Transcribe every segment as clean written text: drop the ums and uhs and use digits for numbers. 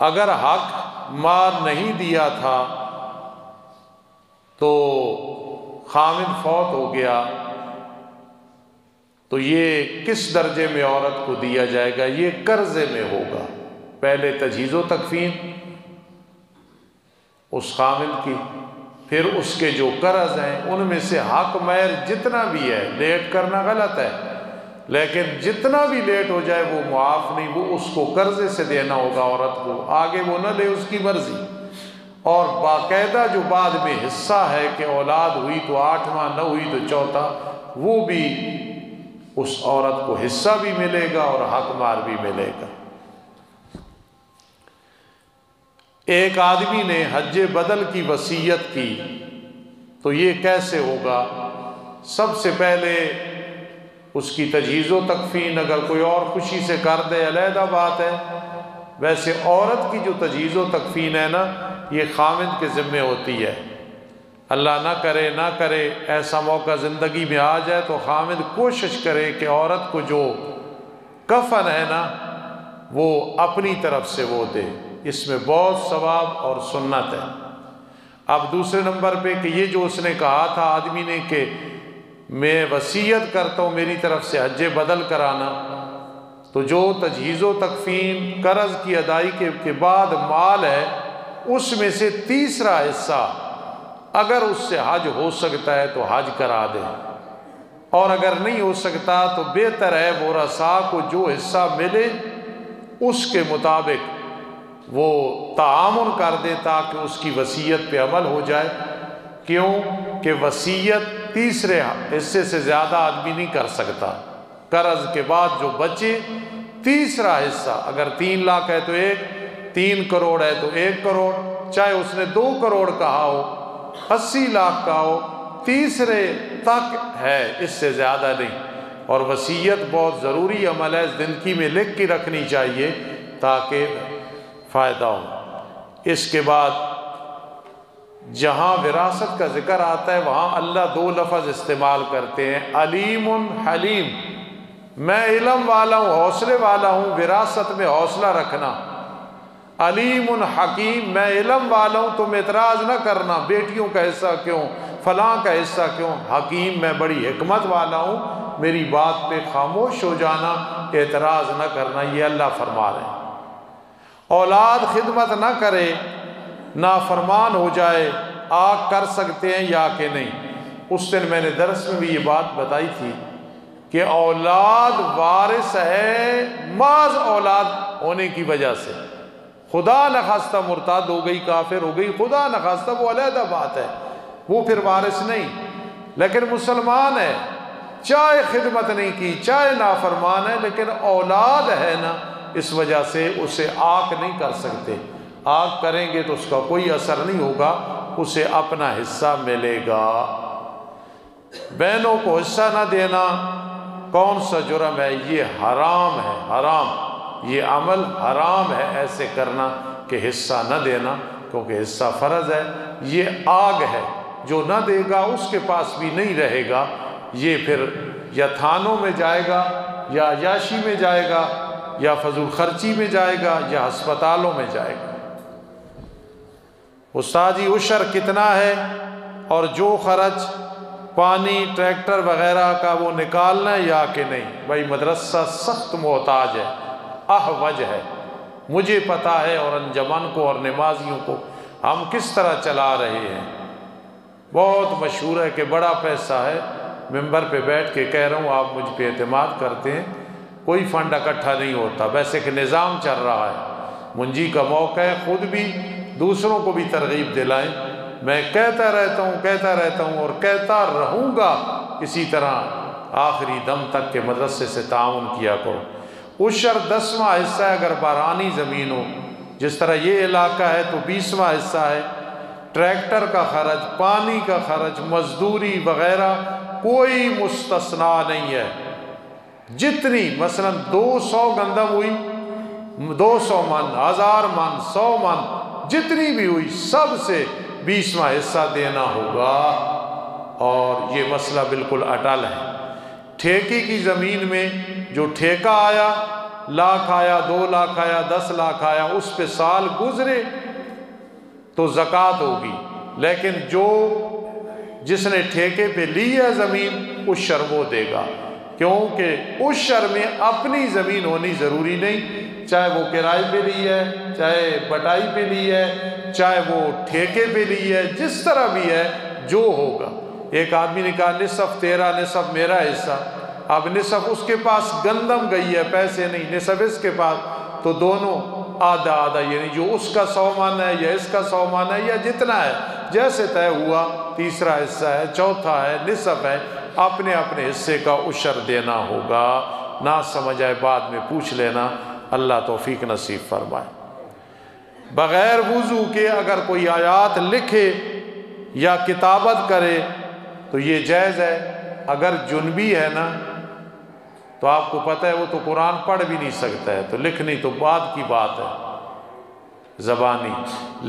اگر حق مال نہیں دیا تھا تو خامد فوت ہو گیا تو یہ کس درجے میں عورت کو دیا جائے گا؟ یہ قرضے میں ہوگا، پہلے تجہیز و تکفین اس خامد کی، پھر اس کے جو قرض ہیں ان میں سے حق مہر جتنا بھی ہے، لیٹ کرنا غلط ہے لیکن جتنا بھی لیٹ ہو جائے وہ معاف نہیں، وہ اس کو قرضے سے دینا ہوگا عورت کو، آگے وہ نہ لے، اس کی مرضی۔ اور باقاعدہ جو بعد میں حصہ ہے کہ اولاد ہوئی تو 8واں، نہ ہوئی تو 4تھا، وہ بھی اس عورت کو حصہ بھی ملے گا اور حق مار بھی ملے گا۔ ایک آدمی نے حج بدل کی وصیت کی تو یہ کیسے ہوگا؟ سب سے پہلے اس کی تجہیز و تکفین اگر کوئی اور خوشی سے کر دے علیحدہ بات ہے، ویسے عورت کی جو تجہیز و تکفین ہے نا یہ خامد کے ذمے ہوتی ہے۔ اللہ نہ کرے ایسا موقع زندگی میں آ جائے تو خامد کوشش کرے کہ عورت کو جو کفن ہے نا وہ اپنی طرف سے وہ دے، اس میں بہت ثواب اور سنت ہے۔ اب دوسرے نمبر پہ کہ یہ جو اس نے کہا تھا آدمی نے کہ میں وصیت کرتا ہوں میری طرف سے حج بدل کرانا، تو جو تجہیز و تکفین قرض کی ادائیگی کے بعد مال ہے اس میں سے تیسرا حصہ اگر اس سے حج ہو سکتا ہے تو حج کرا دے، اور اگر نہیں ہو سکتا تو بہتر ہے ورثاء کو جو حصہ ملے اس کے مطابق وہ تعامل کر دے تاکہ اس کی وصیت پہ عمل ہو جائے۔ کیوں کہ وصیت تیسرے حصے سے زیادہ آدمی نہیں کر سکتا، قرض کے بعد جو بچے تیسرا حصہ، اگر 3 لاکھ ہے تو 3 کروڑ ہے تو 1 کروڑ، چاہے اس نے 2 کروڑ کہا ہو، 80 لاکھ کا ہو، تیسرے تک ہے، اس سے زیادہ نہیں۔ اور وصیت بہت ضروری عمل ہے، زندگی میں لکھ کے رکھنی چاہیے تاکہ فائدہ ہو۔ اس کے بعد جہاں وراثت کا ذکر آتا ہے وہاں اللہ 2 لفظ استعمال کرتے ہیں، علیم حلیم، میں علم والا ہوں، حوصلے والا ہوں، وراثت میں حوصلہ رکھنا۔ علیم حکیم، میں علم والا ہوں تم اعتراض نہ کرنا، بیٹیوں کا حصہ کیوں، فلاں کا حصہ کیوں۔ حکیم، میں بڑی حکمت والا ہوں، میری بات پہ خاموش ہو جانا، اعتراض نہ کرنا، یہ اللہ فرما رہے ہیں۔ اولاد خدمت نہ کرے، نافرمان ہو جائے، آگ کر سکتے ہیں یا کہ نہیں؟ اس دن میں نے درس میں بھی یہ بات بتائی تھی کہ اولاد وارث ہے محض اولاد ہونے کی وجہ سے، خدا نخواستہ مرتد ہو گئی، کافر ہو گئی، خدا نخواستہ وہ علیحدہ بات ہے، وہ پھر وارث نہیں، لیکن مسلمان ہے، چاہے خدمت نہیں کی، چاہے نافرمان ہے، لیکن اولاد ہے نا، اس وجہ سے اسے آگ نہیں کر سکتے۔ آگ کریں گے تو اس کا کوئی اثر نہیں ہوگا، اسے اپنا حصہ ملے گا۔ بہنوں کو حصہ نہ دینا کون سا جرم ہے؟ یہ حرام ہے، حرام، یہ عمل حرام ہے ایسے کرنا کہ حصہ نہ دینا، کیونکہ حصہ فرض ہے۔ یہ آگ ہے، جو نہ دے گا اس کے پاس بھی نہیں رہے گا، یہ پھر یا تھانوں میں جائے گا، یا عیاشی میں جائے گا، یا فضول خرچی میں جائے گا، یا ہسپتالوں میں جائے گا۔ استاد جی عشر کتنا ہے؟ اور جو خرچ پانی ٹریکٹر وغیرہ کا وہ نکالنا ہے یا کہ نہیں؟ بھائی مدرسہ سخت محتاج ہے، احوج ہے، مجھے پتا ہے، اور انجمن کو اور نمازیوں کو ہم کس طرح چلا رہے ہیں۔ بہت مشہور ہے کہ بڑا پیسہ ہے، ممبر پہ بیٹھ کے کہہ رہا ہوں، آپ مجھ پہ اعتماد کرتے ہیں، کوئی فنڈ اکٹھا نہیں ہوتا، ویسے کہ نظام چل رہا ہے، منجی کا موقع ہے، خود بھی دوسروں کو بھی ترغیب دلائیں۔ میں کہتا رہتا ہوں اور کہتا رہوں گا اسی طرح آخری دم تک کے مدرسے سے تعاون کیا کرو۔ عشر 10واں حصہ ہے اگر بارانی زمین ہو، جس طرح یہ علاقہ ہے تو 20واں حصہ ہے۔ ٹریکٹر کا خرچ، پانی کا خرچ، مزدوری وغیرہ کوئی مستثنا نہیں ہے۔ جتنی مثلا 200 گندم ہوئی، 200 من، 1000 من، 100 من، جتنی بھی ہوئی سب سے 20واں حصہ دینا ہوگا، اور یہ مسئلہ بالکل اٹل ہے۔ ٹھیکے کی زمین میں جو ٹھیکہ آیا لاکھ آیا، 2 لاکھ آیا، 10 لاکھ آیا، اس پہ سال گزرے تو زکوٰۃ ہوگی، لیکن جس نے ٹھیکے پہ لی ہے زمین عشر وہ دے گا، کیونکہ عشر میں اپنی زمین ہونی ضروری نہیں، چاہے وہ کرائے پہ لی ہے، چاہے بٹائی پہ لی ہے، چاہے وہ ٹھیکے پہ لی ہے، جس طرح بھی ہے جو ہوگا۔ ایک آدمی نے کہا نصف تیرا، نصف میرا حصہ، اب نصف اس کے پاس گندم گئی ہے، پیسے نہیں، نصف اس کے پاس، تو دونوں آدھا آدھا، یعنی جو اس کا 100 من ہے یا اس کا 100 من ہے یا جتنا ہے جیسے طے ہوا، تیسرا حصہ ہے، چوتھا ہے، نصف ہے، اپنے اپنے حصے کا عشر دینا ہوگا۔ نہ سمجھ آئے بعد میں پوچھ لینا، اللہ توفیق نصیب فرمائے۔ بغیر وضو کے اگر کوئی آیات لکھے یا کتابت کرے تو یہ جائز ہے۔ اگر جنبی ہے نا تو آپ کو پتہ ہے وہ تو قرآن پڑھ بھی نہیں سکتا ہے، تو لکھنی تو بعد کی بات ہے زبانی،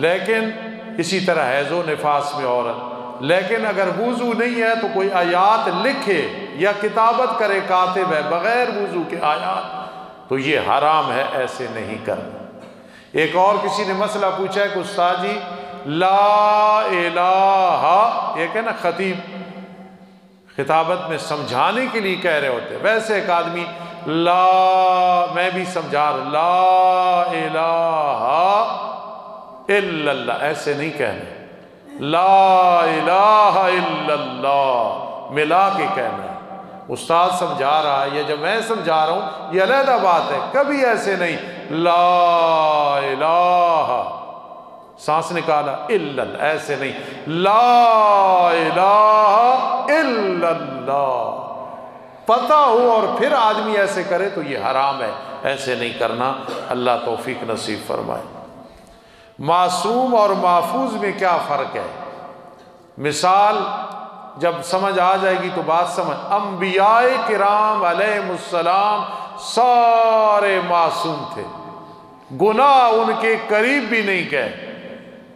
لیکن اسی طرح حیض و نفاس میں عورت، لیکن اگر وضو نہیں ہے تو کوئی آیات لکھے یا کتابت کرے، کاتب ہے، بغیر وضو کے آیات، تو یہ حرام ہے، ایسے نہیں کرنا۔ ایک اور کسی نے مسئلہ پوچھا ہے کہ استاد جی لا الہ، ایک ہے نا خطیب خطابت میں سمجھانے کے لیے کہہ رہے ہوتے، ویسے ایک آدمی میں بھی سمجھا رہا لا الہ الا اللہ، ایسے نہیں کہنا، لا الہ الا اللہ ملا کے کہنا ہے۔ استاد سمجھا رہا ہے یا جب میں سمجھا رہا ہوں یہ علیحدہ بات ہے، کبھی ایسے نہیں لا الہ سانس نکالا الا اللہ، ایسے نہیں، لا الہ الا اللہ پتہ ہو اور پھر آدمی ایسے کرے تو یہ حرام ہے، ایسے نہیں کرنا۔ اللہ توفیق نصیب فرمائے۔ معصوم اور محفوظ میں کیا فرق ہے؟ مثال جب سمجھ آ جائے گی تو بات سمجھ، انبیاء کرام علیہم السلام سارے معصوم تھے، گناہ ان کے قریب بھی نہیں گئے۔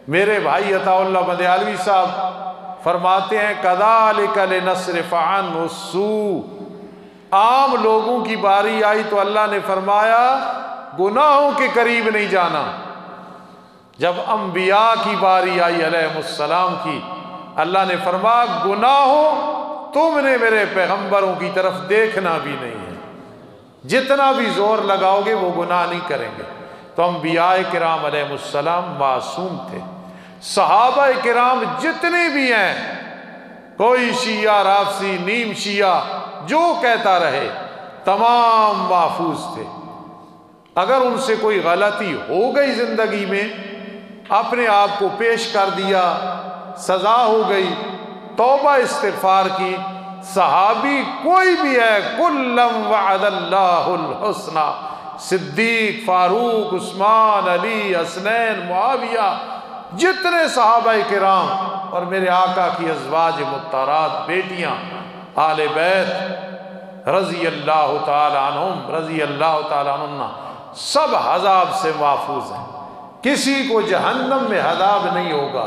میرے بھائی عطا اللہ مدیالوی صاحب فرماتے ہیں کذالک لنصرف عنہ السوء، عام لوگوں کی باری آئی تو اللہ نے فرمایا گناہوں کے قریب نہیں جانا۔ جب انبیاء کی باری آئی علیہ السلام کی، اللہ نے فرمایا گناہوں تم نے میرے پیغمبروں کی طرف دیکھنا بھی نہیں ہے، جتنا بھی زور لگاؤ گے وہ گناہ نہیں کریں گے۔ تو انبیاء کرام علیہ السلام معصوم تھے۔ صحابہ کرام جتنے بھی ہیں، کوئی شیعہ رافضی نیم شیعہ جو کہتا رہے، تمام محفوظ تھے۔ اگر ان سے کوئی غلطی ہو گئی زندگی میں، اپنے آپ کو پیش کر دیا، سزا ہو گئی، توبہ استغفار کی، صحابی کوئی بھی ہے، کلم وعد اللہ الحسنى، صدیق، فاروق، عثمان، علی، حسنین، معاویہ، جتنے صحابہ کرام اور میرے آقا کی ازواج مطہرات، بیٹیاں، آل بیت رضی اللہ تعالی عنہم، رضی اللہ تعالی عنہ، سب عذاب سے محفوظ ہیں، کسی کو جہنم میں عذاب نہیں ہوگا۔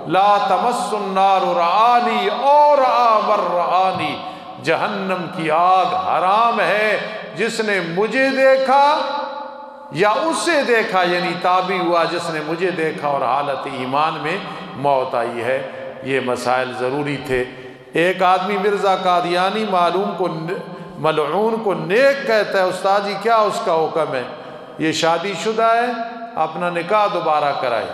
لا تمس النار رعانی اور آمر رعانی، جہنم کی آگ حرام ہے جس نے مجھے دیکھا یا اسے دیکھا، یعنی تابع ہوا جس نے مجھے دیکھا اور حالت ایمان میں موت آئی ہے۔ یہ مسائل ضروری تھے۔ ایک آدمی مرزا قادیانی ملعون کو نیک کہتا ہے، استاد جی کیا اس کا حکم ہے؟ یہ شادی شدہ ہے، اپنا نکاح دوبارہ کرائے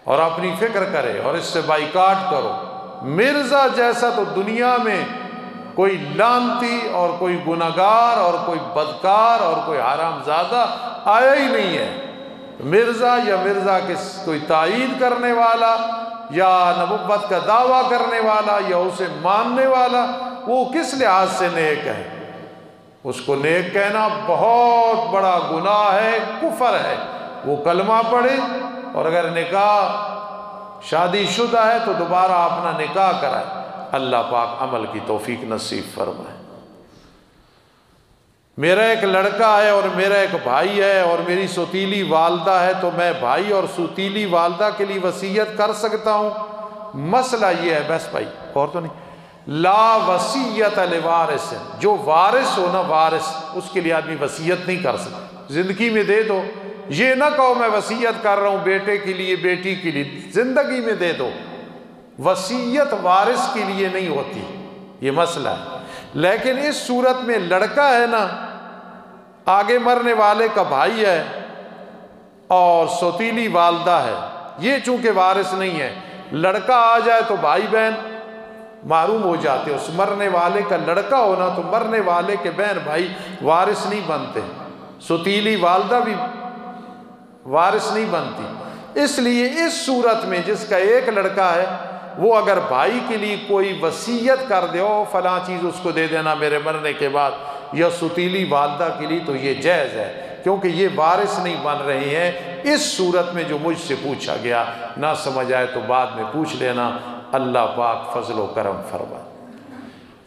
اور اپنی فکر کرے اور اس سے بائیکاٹ کرو۔ مرزا جیسا تو دنیا میں کوئی لانتی اور کوئی گناہگار اور کوئی بدکار اور کوئی حرام زادہ آیا ہی نہیں ہے۔ مرزا یا مرزا کے کوئی تائید کرنے والا یا نبوت کا دعویٰ کرنے والا یا اسے ماننے والا، وہ کس لحاظ سے نیک ہے؟ اس کو نیک کہنا بہت بڑا گناہ ہے، کفر ہے۔ وہ کلمہ پڑھے اور اگر نکاح شادی شدہ ہے تو دوبارہ اپنا نکاح کرائے۔ اللہ پاک عمل کی توفیق نصیب فرمائے۔ میرا ایک لڑکا ہے اور میرا ایک بھائی ہے اور میری سوتیلی والدہ ہے، تو میں بھائی اور سوتیلی والدہ کے لیے وصیت کر سکتا ہوں؟ مسئلہ یہ ہے، بس بھائی اور تو نہیں، لا وصیت لوارث، جو وارث ہو نا، وارث، اس کے لیے آدمی وصیت نہیں کر سکتا۔ زندگی میں دے دو، یہ نہ کہو میں وصیت کر رہا ہوں بیٹے کے لیے، بیٹی کے لیے، زندگی میں دے دو۔ وصیت وارث کے لیے نہیں ہوتی، یہ مسئلہ ہے۔ لیکن اس صورت میں لڑکا ہے نا، آگے مرنے والے کا بھائی ہے اور سوتیلی والدہ ہے، یہ چونکہ وارث نہیں ہے، لڑکا آ جائے تو بھائی بہن محروم ہو جاتے۔ اس مرنے والے کا لڑکا ہونا تو مرنے والے کے بہن بھائی وارث نہیں بنتے، سوتیلی والدہ بھی وارث نہیں بنتی۔ اس لیے اس صورت میں جس کا ایک لڑکا ہے، وہ اگر بھائی کے لیے کوئی وصیت کر دے، او فلاں چیز اس کو دے دینا میرے مرنے کے بعد، یا سوتیلی والدہ کے لیے، تو یہ جائز ہے، کیونکہ یہ وارث نہیں بن رہے ہیں۔ اس صورت میں جو مجھ سے پوچھا گیا، نہ سمجھ آئے تو بعد میں پوچھ لینا، اللہ پاک فضل و کرم فرمائے۔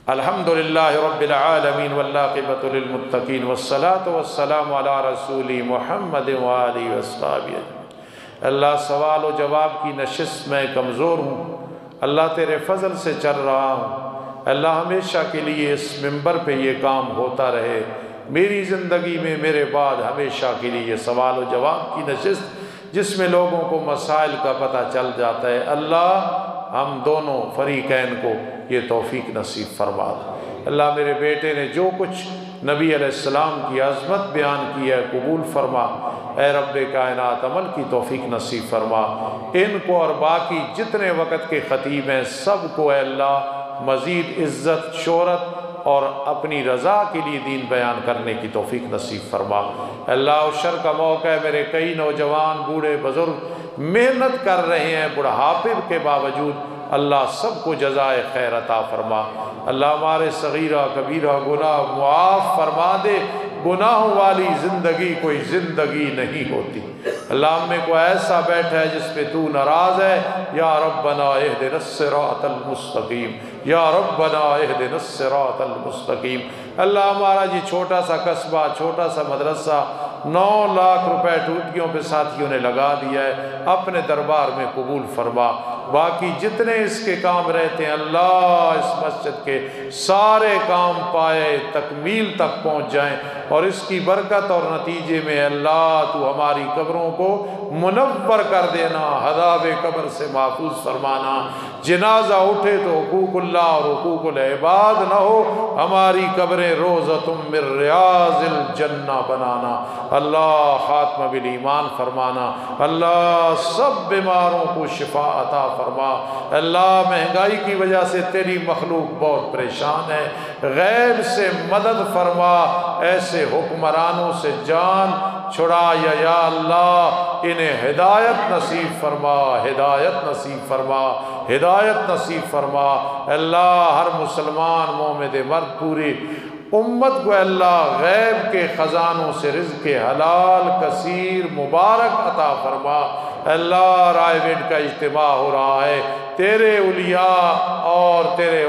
الحمدللہ رب العالمین والعاقبۃ للمتقین والصلاۃ والسلام علی رسول محمد وآلہ وصحبہ اجمعین۔ اللہ، سوال و جواب کی نشست میں کمزور ہوں، اللہ تیرے فضل سے چل رہا ہوں، اللہ ہمیشہ کے لیے اس ممبر پہ یہ کام ہوتا رہے، میری زندگی میں میرے بعد ہمیشہ کے لیے یہ سوال و جواب کی نشست جس میں لوگوں کو مسائل کا پتہ چل جاتا ہے، اللہ ہم دونوں فریقین کو یہ توفیق نصیب فرما دے۔ اللہ، میرے بیٹے نے جو کچھ نبی علیہ السلام کی عظمت بیان کی ہے قبول فرما، اے رب کائنات عمل کی توفیق نصیب فرما۔ ان کو اور باقی جتنے وقت کے خطیب ہیں سب کو اے اللہ مزید عزت، شہرت اور اپنی رضا کے لیے دین بیان کرنے کی توفیق نصیب فرما۔ اللہ، عشر کا موقع ہے، میرے کئی نوجوان بوڑھے بزرگ محنت کر رہے ہیں بڑھاپے کے باوجود، اللہ سب کو جزائے خیر عطا فرما۔ اللہ، ہمارے صغیرہ کبیرہ گناہ معاف فرما دے، گناہوں والی زندگی کوئی زندگی نہیں ہوتی۔ اللہ، ہم میں کوئی ایسا بیٹھا ہے جس پہ تو ناراض ہے، یا ربنا اہدنا الصراط المستقیم، یا ربنا اہدنا الصراط المستقیم۔ اللہ، ہمارا یہ چھوٹا سا قصبہ، چھوٹا سا مدرسہ 9 لاکھ روپے ٹوٹیوں پہ ساتھیوں نے لگا دیا ہے، اپنے دربار میں قبول فرما۔ باقی جتنے اس کے کام رہتے ہیں اللہ، اس مسجد کے سارے کام پائے تکمیل تک پہنچ جائیں، اور اس کی برکت اور نتیجے میں اللہ تو ہماری قبروں کو منور کر دینا، عذاب قبر سے محفوظ فرمانا۔ جنازہ اٹھے تو حقوق اللہ اور حقوق العباد نہ ہو، ہماری قبریں روضۃ من ریاض الجنہ بنانا۔ اللہ، خاتمہ بالایمان فرمانا۔ اللہ، سب بیماروں کو شفا عطا فرما۔ اللہ، مہنگائی کی وجہ سے تیری مخلوق بہت پریشان ہے، غیب سے مدد فرما، ایسے حکمرانوں سے جان چھڑا، یا اللہ انہیں ہدایت نصیب فرما، ہدایت نصیب فرما، ہدایت نصیب فرما۔ اللہ، ہر مسلمان مومن مرد پوری امت کو اللہ غیب کے خزانوں سے رزق حلال کثیر مبارک عطا فرما۔ اللہ، رائے ویڈ کا اجتماع ہو رہا ہے، تیرے اولیاء اور تیرے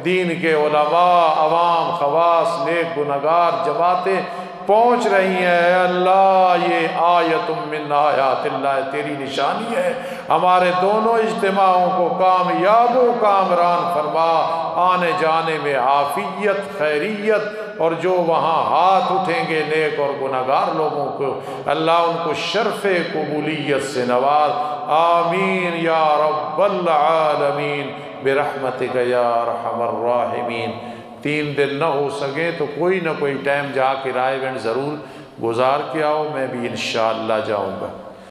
دین کے علماء، عوام، خواص، نیک گنہگار جماعتیں پہنچ رہی ہیں، اے اللہ یہ آیت من آیات اللہ، تیری نشانی ہے، ہمارے دونوں اجتماعوں کو کامیاب و کامران فرما، آنے جانے میں عافیت، خیریت، اور جو وہاں ہاتھ اٹھیں گے نیک اور گنہگار لوگوں کو اللہ ان کو شرف قبولیت سے نواز۔ آمین یا رب العالمین برحمتک یا ارحم الراحمین۔ 3 دن نہ ہو سکے تو کوئی نہ کوئی ٹائم جا کے رائے گنج ضرور گزار کے آؤ، میں بھی انشاءاللہ جاؤں گا۔